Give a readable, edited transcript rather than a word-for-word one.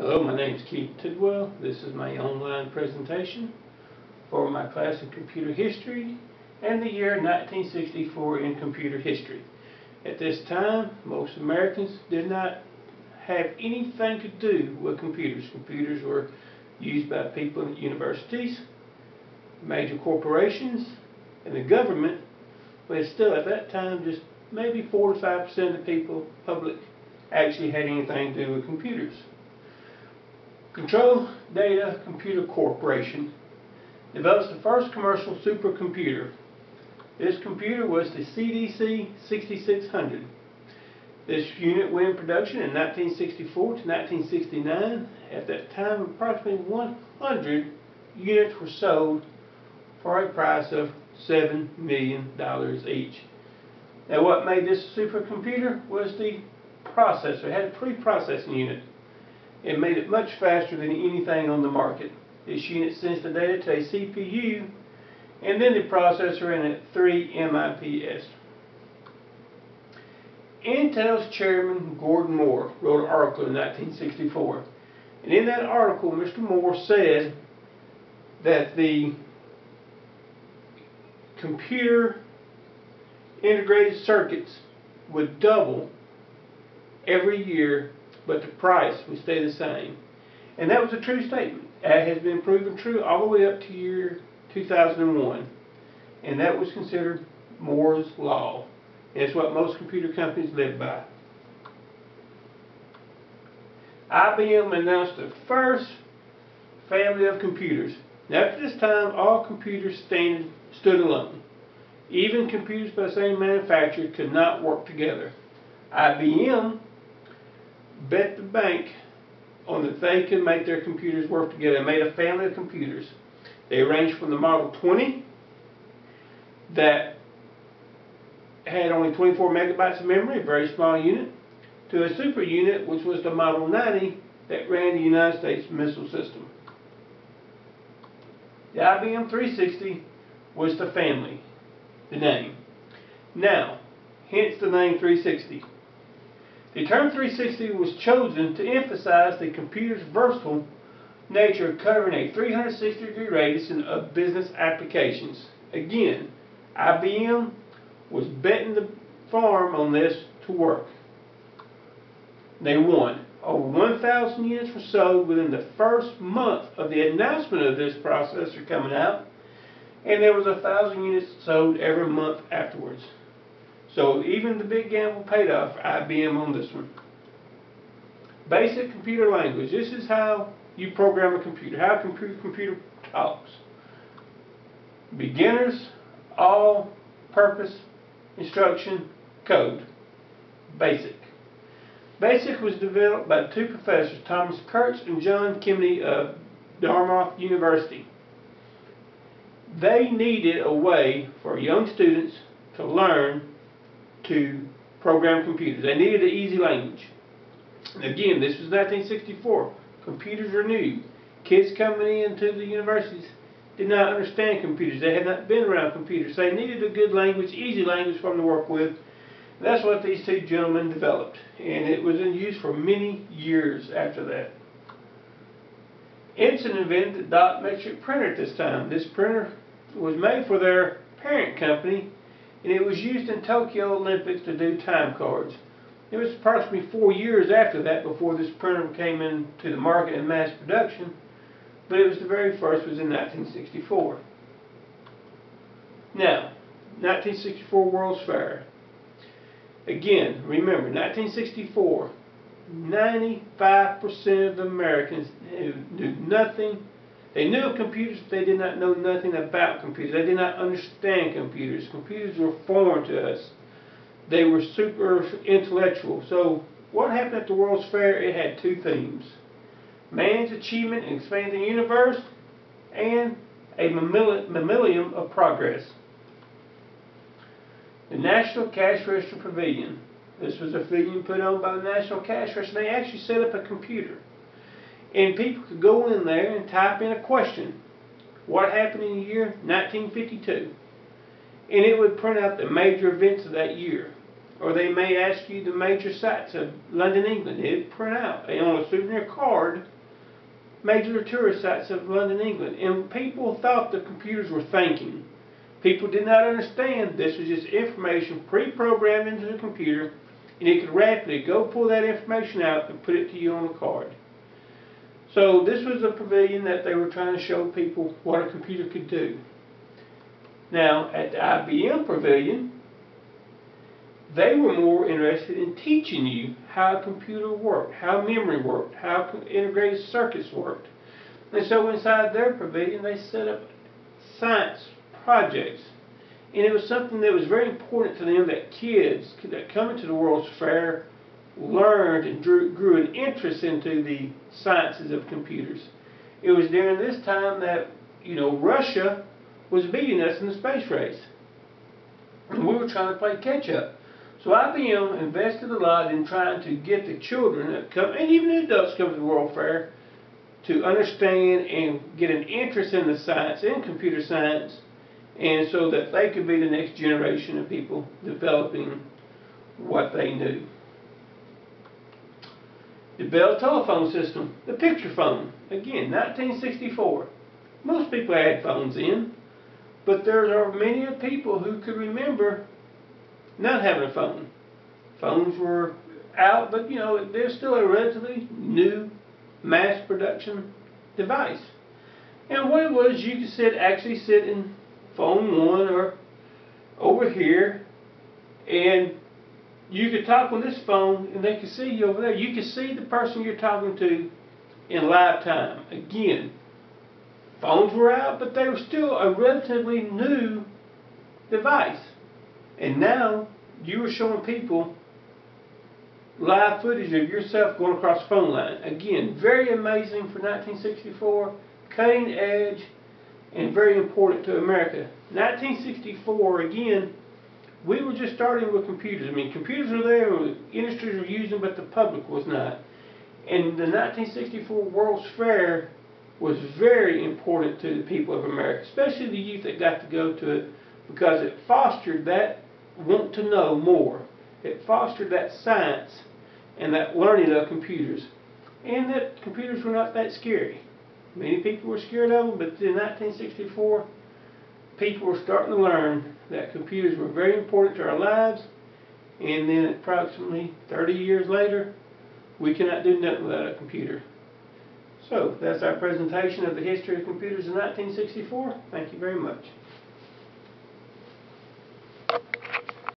Hello, my name is Keith Tidwell. This is my online presentation for my class of computer history and the year 1964 in computer history. At this time, most Americans did not have anything to do with computers. Computers were used by people at universities, major corporations, and the government, but still at that time just maybe 4 to 5% of the people, public, actually had anything to do with computers. Control Data Computer Corporation develops the first commercial supercomputer. This computer was the CDC 6600. This unit went in production in 1964 to 1969. At that time, approximately 100 units were sold for a price of $7 million each. Now, what made this supercomputer was the processor. It had a pre-processing unit. It made it much faster than anything on the market. This unit sends the data to a CPU and then the processor in at 3 MIPS. Intel's chairman Gordon Moore wrote an article in 1964. And in that article, Mr. Moore said that the computer integrated circuits would double every year, but the price would stay the same. And that was a true statement. It has been proven true all the way up to year 2001. And that was considered Moore's Law. And it's what most computer companies live by. IBM announced the first family of computers. Now, after this time, all computers stood alone. Even computers by the same manufacturer could not work together. IBM bet the bank on that they could make their computers work together. They made a family of computers. They ranged from the Model 20 that had only 24 megabytes of memory, a very small unit, to a super unit which was the Model 90 that ran the United States missile system. The IBM 360 was the family, the name. Now, hence the name 360. The term 360 was chosen to emphasize the computer's versatile nature, covering a 360-degree radius of business applications. Again, IBM was betting the farm on this to work. They won. Over 1,000 units were sold within the first month of the announcement of this processor coming out, and there was 1,000 units sold every month afterwards. So even the big gamble paid off for IBM on this one. Basic computer language. This is how you program a computer, how a computer talks. Beginners, all-purpose instruction code. Basic. Basic was developed by two professors, Thomas Kurtz and John Kemeny of Dartmouth University. They needed a way for young students to learn to program computers. They needed an easy language. And again, this was 1964. Computers were new. Kids coming into the universities did not understand computers. They had not been around computers. So they needed a good language, easy language for them to work with. And that's what these two gentlemen developed. And it was in use for many years after that. Epson invented the dot matrix printer at this time. This printer was made for their parent company, and it was used in Tokyo Olympics to do time cards. It was approximately 4 years after that before this printer came into the market in mass production, but it was the very first was in 1964. Now, 1964 World's Fair. Again, remember, 1964, 95% of the Americans knew nothing. They knew of computers, but they did not know nothing about computers. They did not understand computers. Computers were foreign to us. They were super intellectual. So what happened at the World's Fair? It had two themes. Man's achievement in expanding the universe and a millennium of progress. The National Cash Register Pavilion. This was a pavilion put on by the National Cash Register. They actually set up a computer. And people could go in there and type in a question. What happened in the year 1952? And it would print out the major events of that year. or they may ask you the major sites of London, England. They'd print out on a souvenir card major tourist sites of London, England. And people thought the computers were thinking. People did not understand this was just information pre-programmed into the computer, and it could rapidly go pull that information out and put it to you on the card. So this was a pavilion that they were trying to show people what a computer could do. Now, at the IBM pavilion, they were more interested in teaching you how a computer worked, how memory worked, how integrated circuits worked. And so inside their pavilion, they set up science projects. And it was something that was very important to them that kids that come into the World's Fair learned and grew an interest into the sciences of computers. It was during this time that, Russia was beating us in the space race. And we were trying to play catch up. So IBM invested a lot in trying to get the children that come, and even the adults come to the World Fair, to understand and get an interest in the science, in computer science, and so that they could be the next generation of people developing what they knew. The Bell telephone system, the picture phone, again, 1964. Most people had phones in, but there are many people who could remember not having a phone. Phones were out, but they're still a relatively new mass production device. And what it was, you could actually sit in phone one or over here, and you could talk on this phone and they could see you over there. You could see the person you're talking to in live time. Again, phones were out, but they were still a relatively new device. And now you are showing people live footage of yourself going across the phone line. Again, very amazing for 1964, cutting edge, and very important to America. 1964, again, we were just starting with computers. I mean, computers were there, industries were using, but the public was not. And the 1964 World's Fair was very important to the people of America, especially the youth that got to go to it, because it fostered that want to know more. It fostered that science and that learning of computers. And that computers were not that scary. Many people were scared of them, but in 1964, people were starting to learn that computers were very important to our lives. And then approximately 30 years later, we cannot do nothing without a computer. So that's our presentation of the history of computers in 1964. Thank you very much.